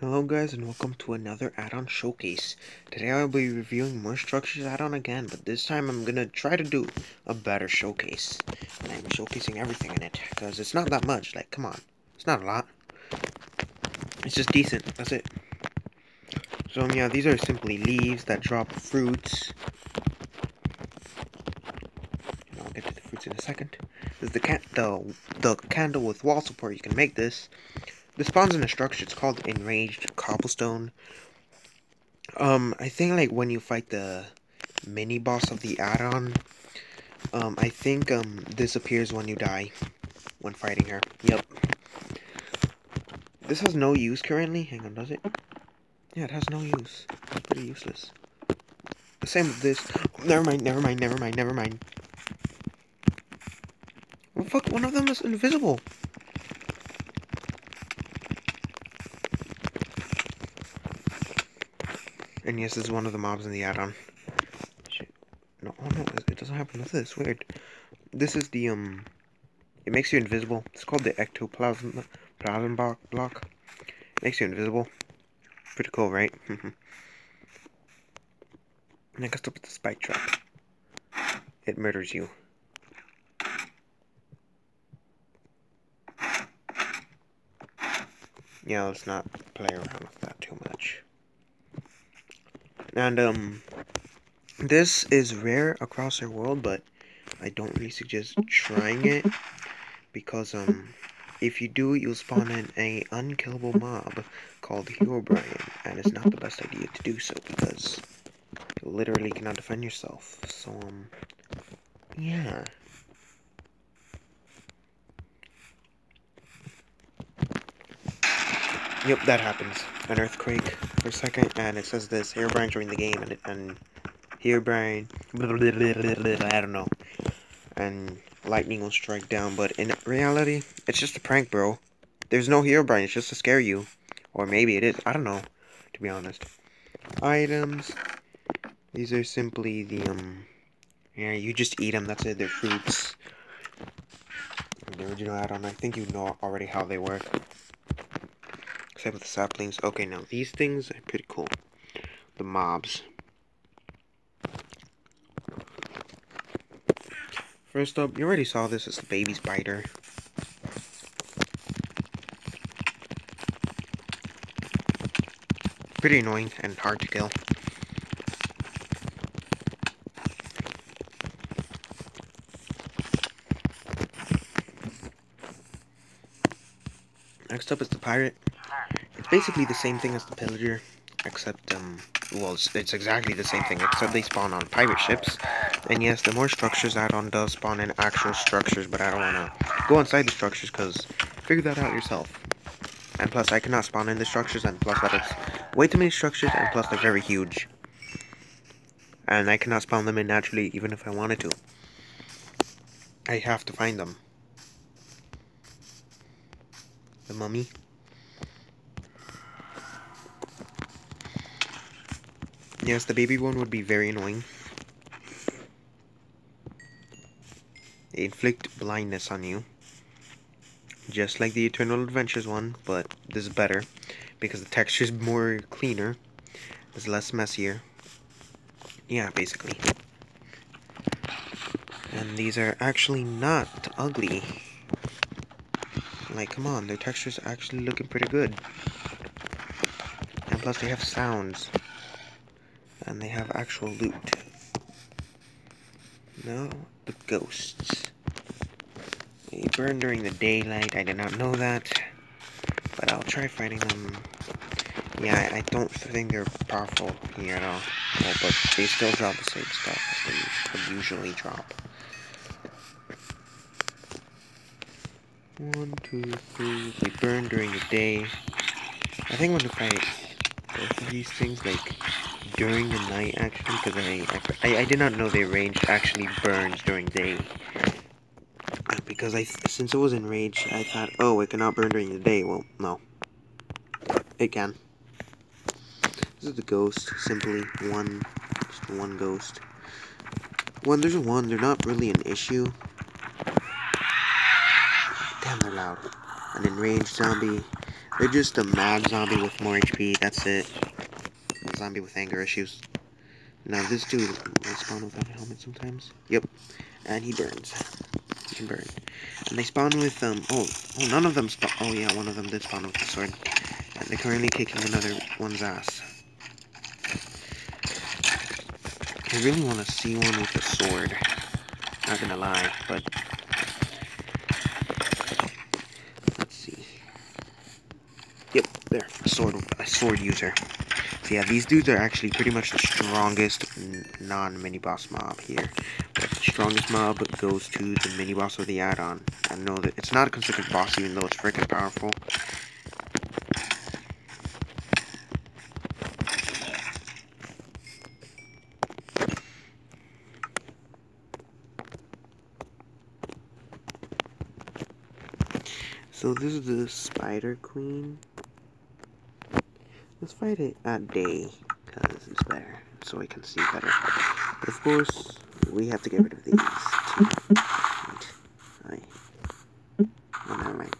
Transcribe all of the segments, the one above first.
Hello guys and welcome to another add-on showcase. Today I'll be reviewing more structures add-on again, but this time I'm gonna try to do a better showcase. And I'm showcasing everything in it, because it's not that much, like come on. It's not a lot. It's just decent, that's it. So yeah, these are simply leaves that drop fruits. And I'll get to the fruits in a second. This is the candle with wall support. You can make this. This spawns in a structure, it's called Enraged Cobblestone. I think like when you fight the mini boss of the add-on, I think this appears when you die when fighting her. Yep. This has no use currently. Hang on, does it? Yeah, it has no use. It's pretty useless. The same with this. Never mind. Well, fuck, one of them is invisible. And yes, this is one of the mobs in the add-on. Shit. No, oh no, it doesn't happen with this. Weird. This is the, it makes you invisible. It's called the ectoplasm block. Makes you invisible. Pretty cool, right? Next up is the spike trap. It murders you. Yeah, let's not play around with that too much. And, this is rare across the world, but I don't really suggest trying it, because, if you do, you'll spawn in a unkillable mob called Herobrine, and it's not the best idea to do so, because you literally cannot defend yourself. So, yeah. Yep, that happens. An earthquake for a second, and it says this, Herobrine joined the game, and Herobrine, I don't know, and lightning will strike down, but in reality, it's just a prank, bro. There's no Herobrine, it's just to scare you. Or maybe it is, I don't know, to be honest. Items, these are simply the, yeah, you just eat them, that's it, they're fruits. The original add-on, I think you know already how they work. Except with the saplings. Okay, now these things are pretty cool. The mobs. First up, you already saw this, it's the baby spider. Pretty annoying and hard to kill. Next up is the pirate. It's basically the same thing as the pillager, except, well, it's exactly the same thing, except they spawn on pirate ships. And yes, the more structures add-on does spawn in actual structures, but I don't want to go inside the structures, because figure that out yourself. And plus, I cannot spawn in the structures, and plus that it's way too many structures, and plus they're very huge. And I cannot spawn them in naturally, even if I wanted to. I have to find them. The mummy. Yes, the baby one would be very annoying. They inflict blindness on you. Just like the Eternal Adventures one, but this is better. Because the texture is more cleaner. It's less messier. Yeah, basically. And these are actually not ugly. Like, come on, their texture's actually looking pretty good. And plus they have sounds. And they have actual loot. Now, the ghosts. They burn during the daylight, I did not know that. But I'll try fighting them. Yeah, I don't think they're powerful here at all. Oh, but they still drop the same stuff as they would usually drop. 1, 2, 3. They burn during the day. I think I'm gonna fight both of these things, like, during the night, actually, because I did not know their range actually burns during day. Because since it was enraged, I thought, oh, it cannot burn during the day. Well, no. It can. This is the ghost, simply just one ghost. When there's one, they're not really an issue. Damn, they're loud. An enraged zombie. They're just a mad zombie with more HP, that's it. A zombie with anger issues. Now this dude will spawn without a helmet sometimes. Yep. And he burns. He can burn. And they spawn with, none of them spawn. Oh yeah, one of them did spawn with the sword. And they're currently kicking another one's ass. I really want to see one with a sword. Not gonna lie, but let's see. Yep, there, a sword user. So yeah, these dudes are actually pretty much the strongest non-mini boss mob here. But the strongest mob goes to the mini boss of the add-on. I know that it's not a considered boss, even though it's freaking powerful. So this is the Spider Queen. Let's fight it at day, because it's better, so we can see better. But of course, we have to get rid of these. Wait. Oh, never mind.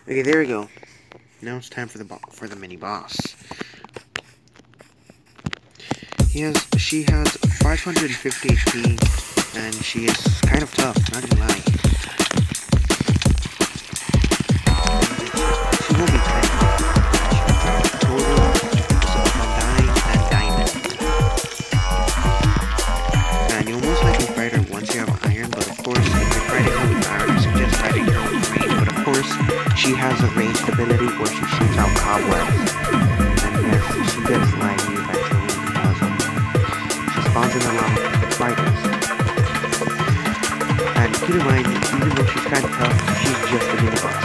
Okay, there we go. Now it's time for the mini boss. She has 550 HP, and she is kind of tough, not gonna lie. She won't be total undying and diamond. And you'll most likely fight her once you have iron, but of course, if you're fighting her with iron, I suggest fighting her with range. But of course, she has a ranged ability where she shoots out cobwebs. And yes, she gets laggy eventually because she spawns in a lot of fighters. And keep in mind, even though she's kind of tough, she's just a mini boss.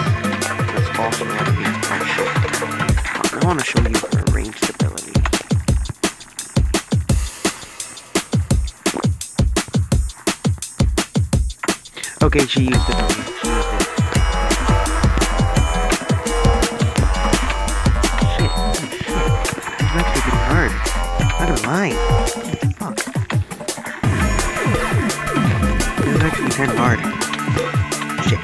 That's also not to be partial. I want to show you her ranged ability. Okay, she used it already. She used it. Shit. This is actually pretty hard. Not gonna lie. What the fuck? This is actually kind of hard. Shit.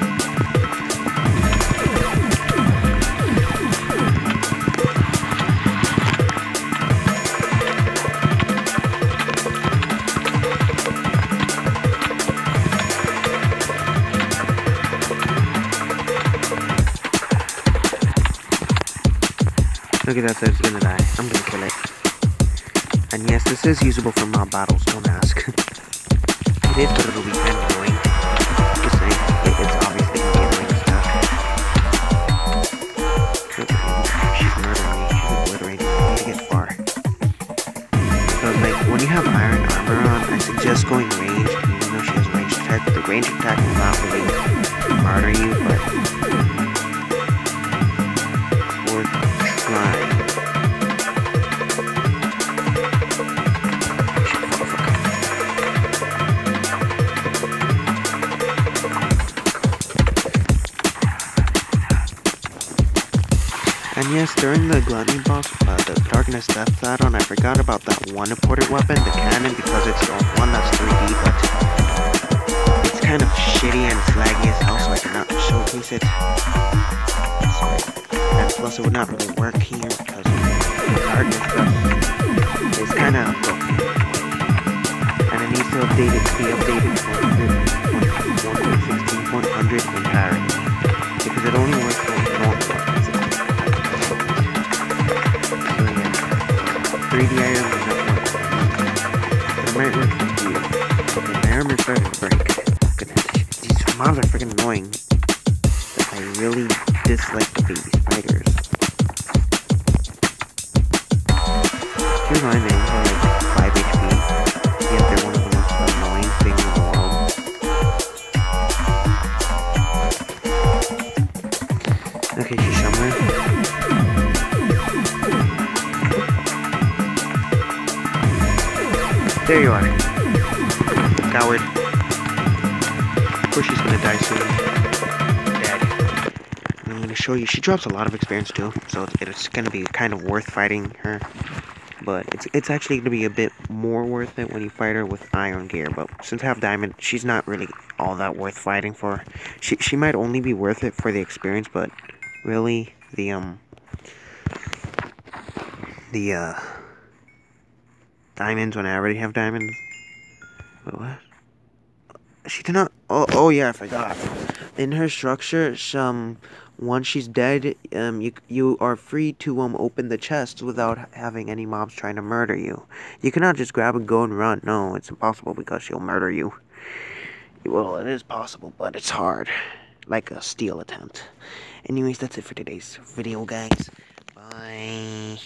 Look at that, so it's gonna die. I'm gonna kill it. And yes, this is usable for mob battles, don't ask. It is, but it'll be kind of annoying. Just saying, it's obviously gonna be annoying stuff. She's murdering me, she's obliterating me, I need to get far. Because, like, when you have iron armor on, I suggest going ranged, even though she has ranged attack. The ranged attack will not really murder you, but and yes, during the Gluttony boss, the Darkness Death add-on, I forgot about that one imported weapon, the cannon, because it's the one that's 3D, but it's kind of shitty and laggy as hell, so I cannot showcase it. And plus, it would not really work here, because the Darkness stuff is kind of broken. And it needs to be updated for 1.16.100 in parity, because it only works for normal weapons. 3D iron will not work. But it might work for you. Okay, my armor started to break. Goodness, these mobs are freaking annoying. I really dislike the baby spiders. Keep in mind, they only have like 5 HP, yet they're one of the most annoying things in the world. Okay, she's somewhere. There you are. Coward. Of course she's gonna die soon. Dead. And I'm gonna show you, she drops a lot of experience too, so it's gonna be kind of worth fighting her. But it's actually gonna be a bit more worth it when you fight her with iron gear. But since I have diamond, she's not really all that worth fighting for. She might only be worth it for the experience, but really the diamonds when I already have diamonds. Wait, what? She did not. Oh yeah, I forgot. In her structure, once she's dead, you are free to open the chest without having any mobs trying to murder you. You cannot just grab and go and run. No, it's impossible because she'll murder you. Well, it is possible, but it's hard, like a steal attempt. Anyways, that's it for today's video, guys. Bye.